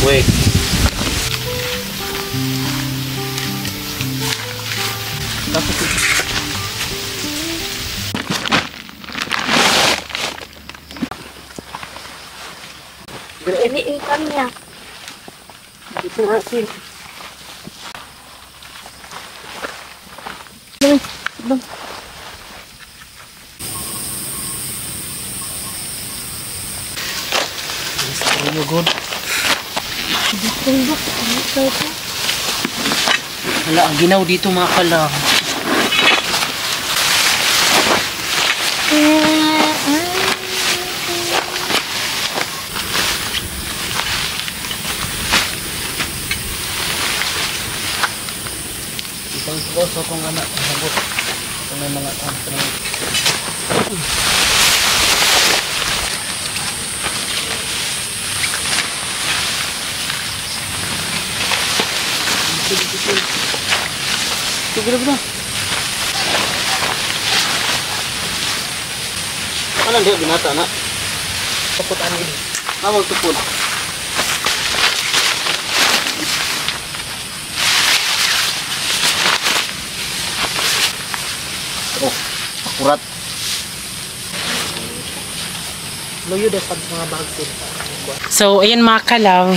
Wait. Tapos Ini ikannya. ito nga asin. Belum. Ini good. Ditunggu. Ano ito? Wala, ang ginaw dito mga kalam. Isang troso kong anak, sabot. Ito may mga tanong. Sige na. Ano dia binata na? Taputan ini. Nawag tupod. Oh, akurat. Loyo de pag mga bagsin. So, ayan mga kalav.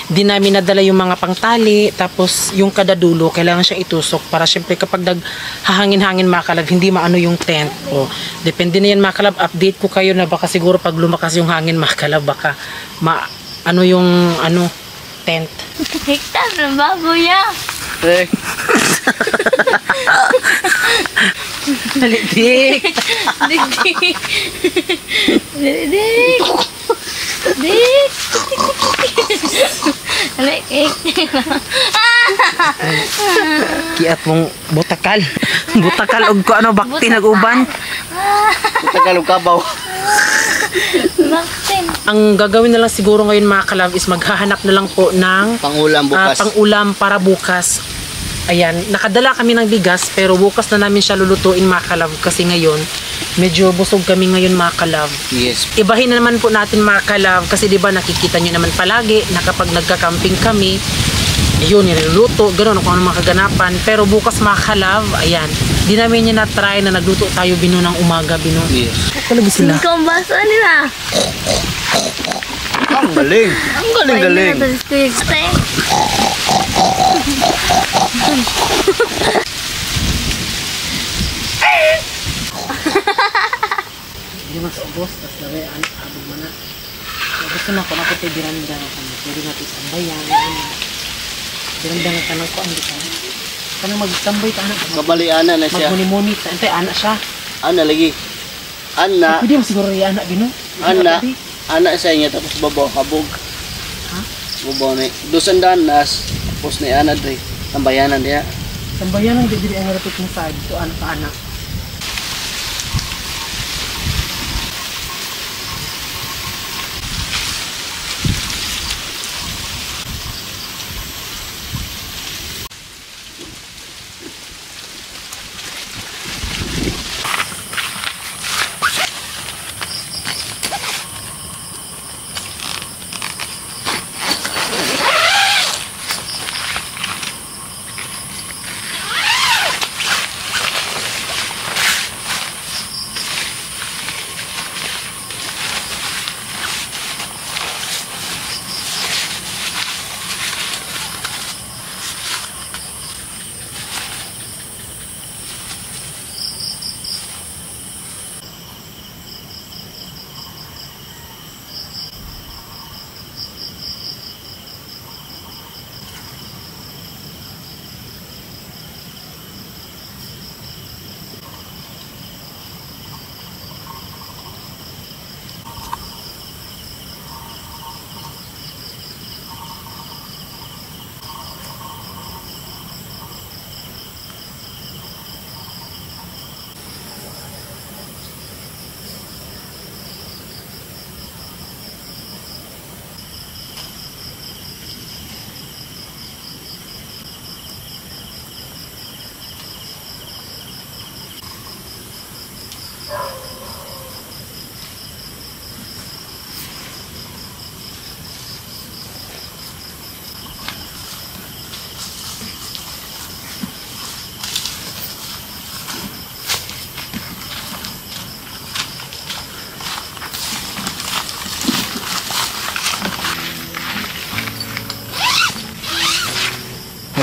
Di namin nadala yung mga pangtali, tapos yung kada dulo kailangan siyang itusok para syempre kapag naghahangin-hangin mga kalab, hindi maano yung tent. O, depende na yan mga kalab, update ko kayo na baka siguro pag lumakas yung hangin mga kalab, baka ano yung tent. Hektar ng baboy ya. Dik. Dik. Dik. Kiat mong butakal. Butakal og ko ano bakti nag-uban. Butakal og kabaw. Baktin. Ang gagawin na lang siguro ngayon mga kalab is maghahanap na lang po ng Pangulam bukas. Pangulam para bukas. Ayan, nakadala kami ng bigas pero bukas na namin siya lulutuin mga kalab kasi ngayon medyo busog kami ngayon mga kalab. Yes. Ibahin na naman po natin mga kalab kasi 'di ba nakikita niyo naman palagi na kapag nagka-camping kami, yun niluluto, ganoon kung ano mga kaganapan. Pero bukas mga kalab, ayan, di namin niya na-try na nagluto tayo bino ng umaga bino. Yes. Talaga sila. Ikaw baso nila. Ang galing. Ang galing. Hindi mag-ubos, tapos lagay abog mo na. Gusto na ko na puti biranda na kami. Pwede natin sambayan. Biranda na tanong ko, hindi ka. Kanang mag-tambay ka anak. Kabaliana na siya. Magmuni-muni. Antay, anak siya. Ana lagi. Ana. Pwede mo siguro yung anak, bino? Ana sa inyo tapos babaw kabog. Ha? Babaw na. Dusan danas. Tapos na ana dre. Tambayanan dia. Sambayan ang dili ang rapit mo sa dito anak ka anak.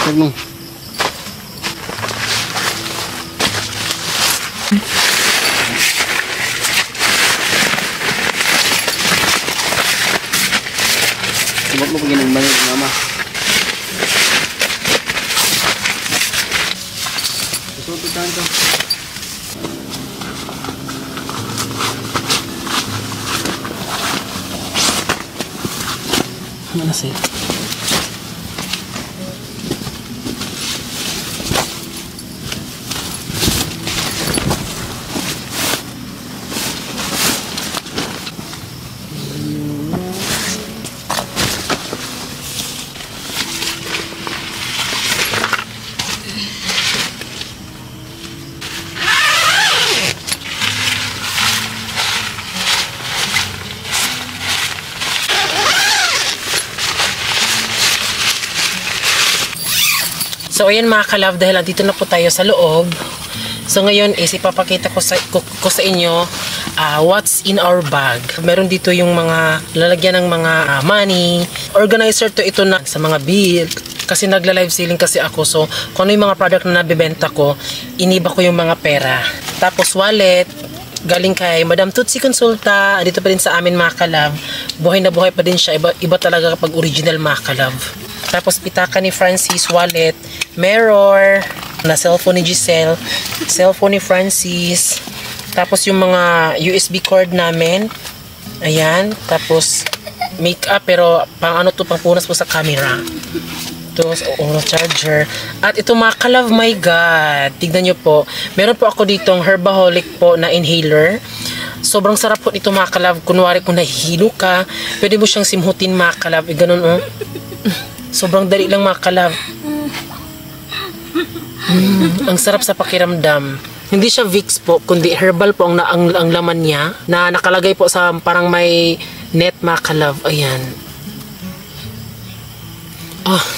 Tag mo. Subok mo pagin ang balik ng mama. Susunod tayo ito. Mana sih? So ayan mga ka-love, dahil dito na po tayo sa loob. So ngayon is ipapakita ko sa inyo what's in our bag. Meron dito yung mga lalagyan ng mga money. Organizer to ito na sa mga bill. Kasi nagla-live selling kasi ako. So kung ano yung mga product na nabibenta ko, iniba ko yung mga pera. Tapos wallet, galing kay Madam Tutsi Consulta. Dito pa din sa amin mga ka-love. Buhay na buhay pa din siya. Iba talaga kapag original mga ka-love. Tapos pitaka ni Francis, wallet, mirror, na cellphone ni Giselle, cellphone ni Francis, tapos yung mga USB cord namin, ayan, tapos makeup, pero pang ano to, pang punas po sa camera. Tapos charger. At ito mga ka-love, my god, tignan nyo po, meron po ako ditong Herbaholic po na inhaler. Sobrang sarap po nito mga ka-love. Kunwari kung nahihilo ka, pwede mo siyang simhutin mga ka-love, ganun oh. Sobrang dali lang mga ka-love. Ang sarap sa pakiramdam. Hindi siya Vicks po, kundi herbal po ang laman niya, na nakalagay po sa parang may net mga ka-love. Ayan.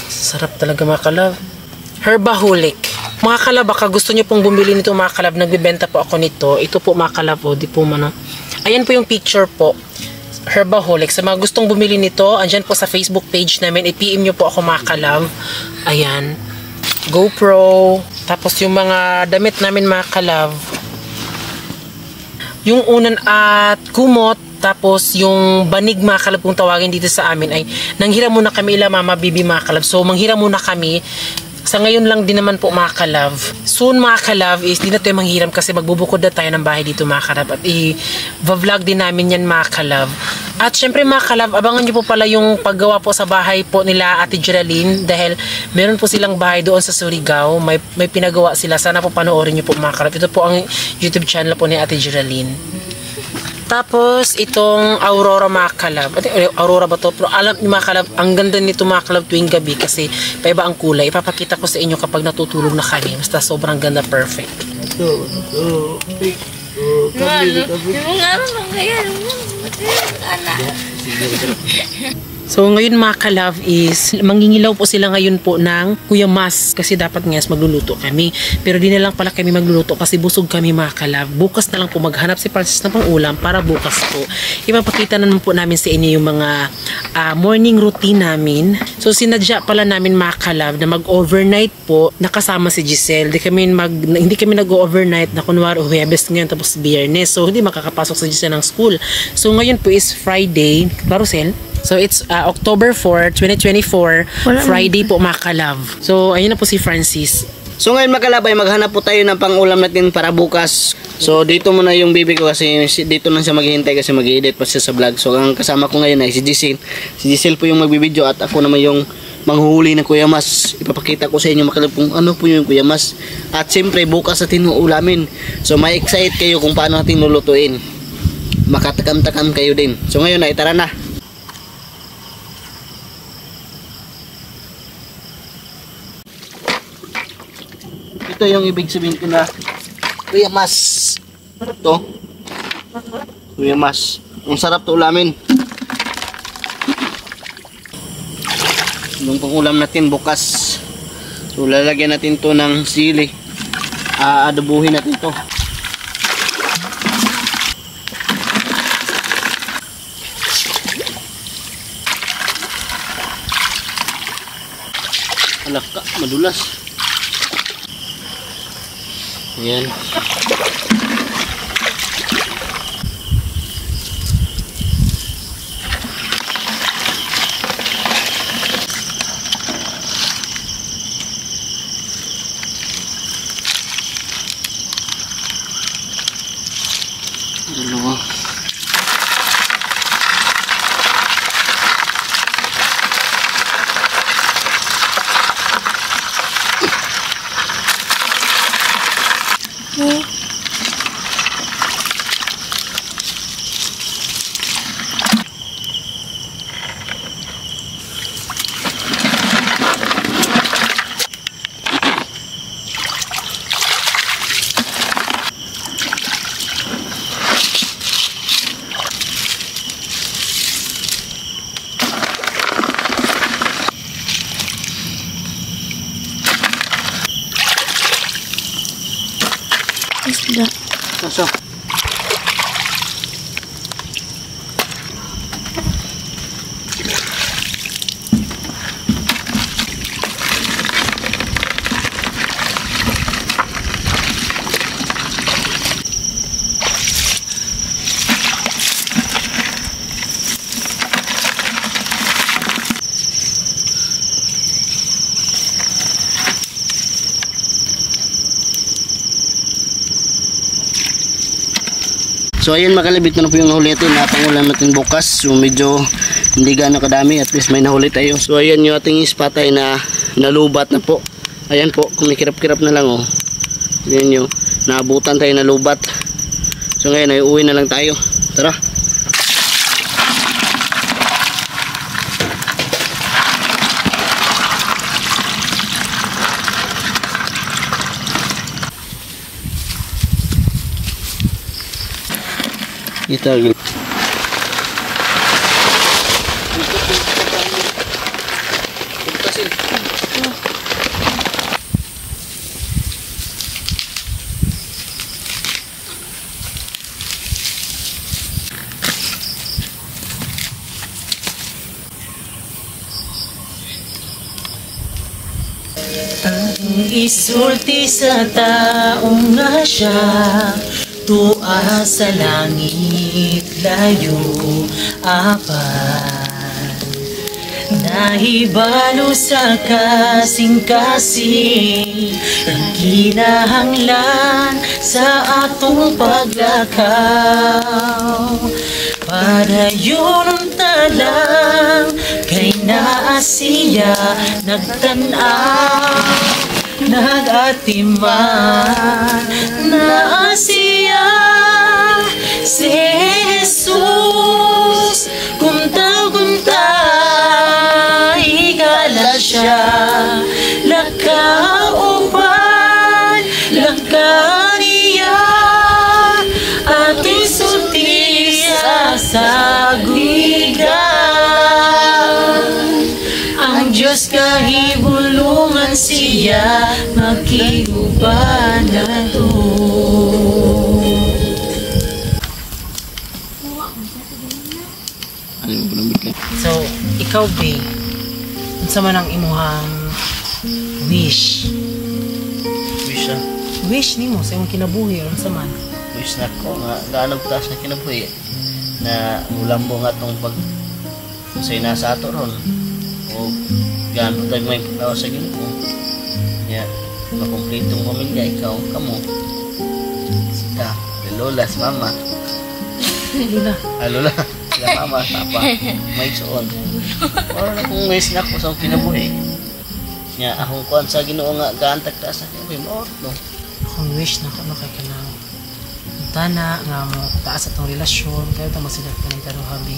Sarap talaga mga ka-love. Herbaholic. Mga ka-love, baka gusto nyo pong bumili nito mga ka-love. Nagbibenta po ako nito. Ito po mga ka-love, di po man. Ayan po yung picture po. Herbaholic. Sa mga gustong bumili nito, andyan po sa Facebook page namin. I-PM nyo po ako mga ka-love. Ayan. GoPro. Tapos yung mga damit namin mga ka-love. Yung unan at kumot. Tapos yung banig mga ka-love kung tawagin dito sa amin ay nanghiram muna kami ila mama bibi mga ka-love. So manghiram muna kami. Sa ngayon lang din naman po mga ka-love. Soon mga ka-love is di na tayo manghiram kasi magbubukod na tayo ng bahay dito mga ka-love. At i-vlog din namin yan mga ka-love. At syempre mga ka-love, abangan nyo po pala yung paggawa po sa bahay po nila Ate Geraldine. Dahil meron po silang bahay doon sa Surigao. May pinagawa sila. Sana po panoorin nyo po mga ka-love. Ito po ang YouTube channel po ni Ate Geraldine. Tapos, itong Aurora mga ka-love. Aurora ba to? Pero alam niyo mga ka-love, ang ganda nito mga ka-love tuwing gabi kasi paiba ang kulay. Ipapakita ko sa inyo kapag natutulog na kami. Basta sobrang ganda, perfect. So ngayon mga ka-love is mangingilaw po sila ngayon po ng Kuya Mas kasi dapat ngayon magluluto kami. Pero di na lang pala kami magluluto kasi busog kami mga ka-love. Bukas na lang po maghanap si Francis ng pang-ulam para bukas po ipapakita naman po namin sa inyo yung mga morning routine namin. So sinadya pala namin mga ka-love na mag-overnight po nakasama si Giselle. Hindi kami nag-overnight na kunwari Huwebes ngayon tapos Biyernes. So hindi makakapasok sa Giselle ng school. So ngayon po is Friday. Barusel? So it's October 4, 2024, Friday po mga ka-love. So ayun na po si Francis. So ngayon mga ka-love ay maghanap po tayo ng pang-ulam natin para bukas. So dito muna yung bibi ko kasi dito lang siya maghihintay kasi mag-edit pa siya sa vlog. So ang kasama ko ngayon ay si Giselle. Si Giselle po yung magbibideo at ako naman yung manghuhuli ng Kuya Mas. Ipapakita ko sa inyo mga ka-love kung ano po yung Kuya Mas. At siyempre bukas natin uulamin. So may excite kayo kung paano natin lulutuin. Makatakam-takam kayo din. So ngayon ay tara na. Ito yung ibig sabihin ko na Kuya Mas. Ito. Kuya Mas. Ang sarap to ulamin. Yung pangulam natin bukas. So lalagyan natin to ng sili. Aadobuhin natin to. Alaka, madulas. Ayan. Dalawa. Isda. Asa? So ayan mga kalab, ito na po yung nahuli natin na pangulam natin bukas. So medyo hindi gaano kadami, at least may nahuli tayo. So ayan yung ating ispatay na nalubat na po. Ayan po, kumikirap-kirap na lang oh. Ayan yung naabutan tayo na lubat. So ngayon ay uwi na lang tayo. Tara. Ito. Ang isulti sa taong nga siya, tuwa sa langit layo apan, nahibalo sa kasing-kasing ang kinahanglan sa atong paglakaw. Padayon talang kay naa siya nagtanaw, nagatiman na siya si Jesus. Kunta-kunta igala siya, lakaupan lakaniya at isulti sa sagwigan. Ang Diyos kahibulungan siya makiguban na to. So, ikaw be, unsa man ang imuhang wish? Wish na. Wish nimo sa imong kinabuhi unsa man? Wish na ko nga gaano taas na kinabuhi na ulambo nga tong pag say nasa ato ron o gaano tag may paglaw sa Ginoo ya makumpletong pamilya ikaw kamo sita lola si mama Lula. lola sila mama papa may suon or na kung wish na ko sa kinabuhi nya akong kuan sa Ginoo nga gaantag taas na kinabuhi mo no Akong wish na ko no kay kanang tana nga mo taas atong relasyon kayo ta magsidat ka ng karuhabi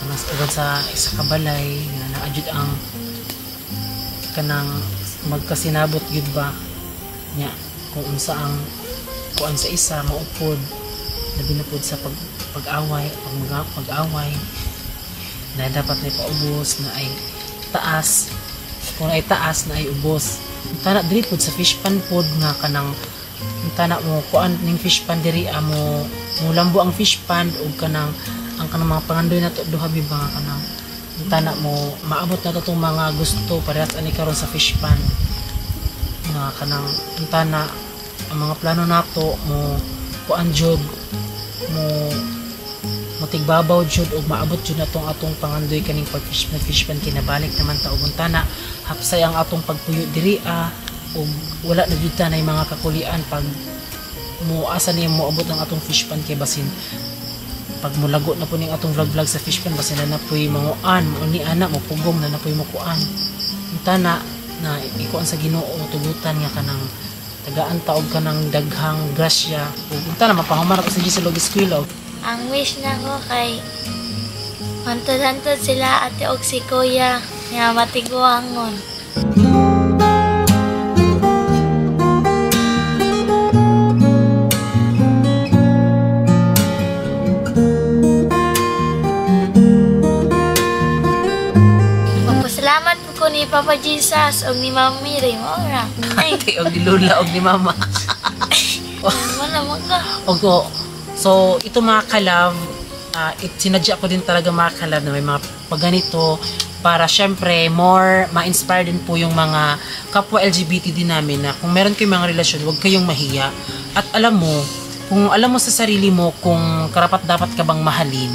mas tugod sa isa ka balay nga naadjud ang kanang magkasinabot gyud ba nya kung unsa ang kuan sa isa maupod labi na pud sa pag-away pag-away na dapat na paubos na ay taas kung ay taas na ay ubos tana diri pud sa fish pan pod nga kanang tana mo kuan ning fish pan diri amo lambo ang fish pan ug kanang ang kanang mga pangandoy nato duha biba nga kanang tana mo maabot na itong mga gusto parehas ani karon sa fish pan na kanang tana ang mga plano nato mo kuan jud mo tigbabaw jud ug maabot jud natong atong pangandoy kaning fish pan kinabalik naman ta ug tana hapsay ang atong pagpuyo diri ug wala na jud tanay mga kakulian pag mo asa niya mo abot ang atong fish pan kay basin pag mulago na po ning atong vlog sa fish pan basin na napoy manguan mo ni ana mo pugong na napoy mo kuan tana na ikuan sa Ginoo tugutan nga kanang tagaan taog kanang daghang grasya ug tana mapahumara ko sa Gisel og eskwela. Ang wish na ko kay hantod-hantod sila ate og si kuya nga matiguangon. Magpasalamat po ko ni Papa Jesus og ni Mama Miri mo ra. Ay, og ni Lola og ni Mama. wala mo ka. Ogo. So, ito mga kalab, sinadya ko din talaga mga kalab na may mga pagganito para syempre more ma-inspire din po yung mga kapwa LGBT din namin na kung meron kayong mga relasyon, huwag kayong mahiya. At alam mo, kung alam mo sa sarili mo kung karapat dapat ka bang mahalin.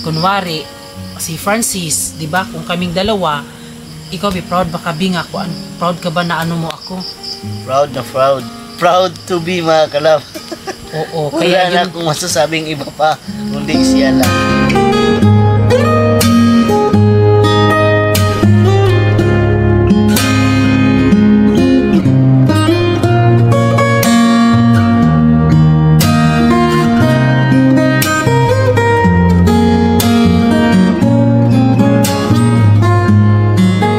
Kunwari, si Francis, di ba, kung kaming dalawa, ikaw be proud ba ka binga ko? Proud ka ba na ano mo ako? Proud na proud. Proud to be mga kalab. Oo, Wala kaya na yun, akong masasabing iba pa, kundi siya lang.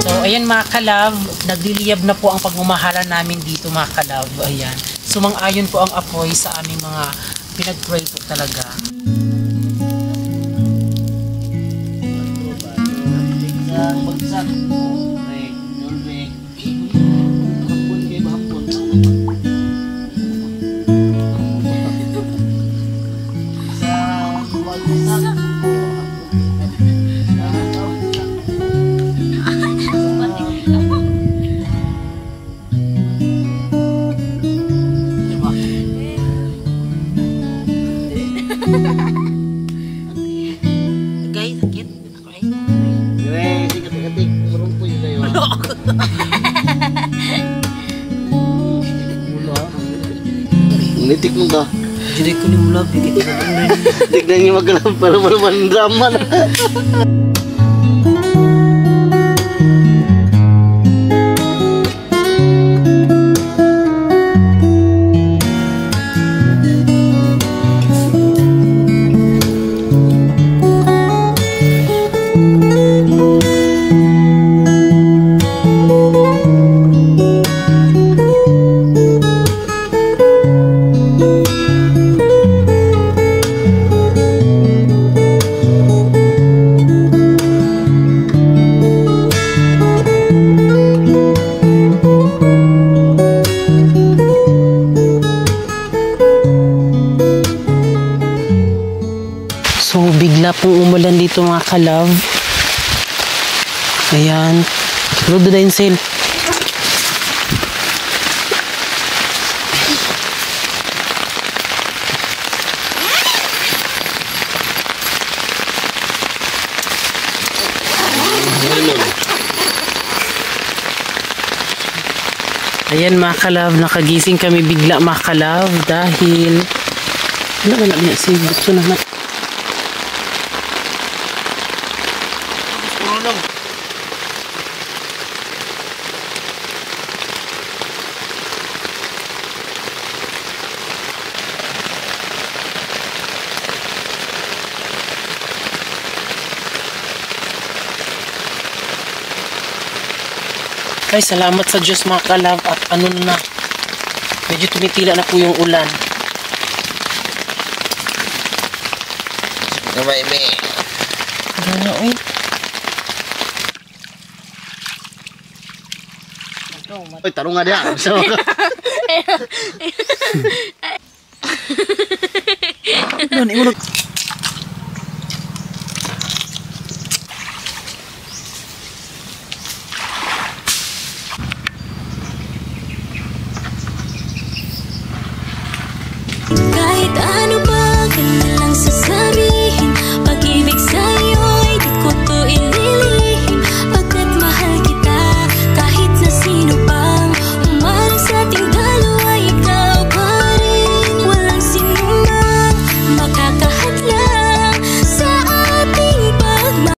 so ayan mga kalab, nagliliyab na po ang pagmamahala namin dito mga kalab. Ayan. Sumang-ayon po ang apoy sa aming mga pinag-pray po talaga. Bagsak. Okay, Norway. Hapon kayo ba hapon? Sa bagsak. Guys, sakit. Okay. Hindi katik-katik. Marumpoy kayo. Nitik mo ka. Jadi ko ni mula bigit na rin. Tignan niyo magkalang para malaman drama na. So, bigla pong umulan dito mga kalab. Ayan. Load na yung sail. Ayan mga kalab, nakagising kami bigla mga kalab dahil wala niya sail. Gusto naman. Ay, salamat sa Diyos mga kalab at ano na, medyo tumitila na po yung ulan. Kamay me. Ano oy? Oy, tarong nga diyan. So, Ano,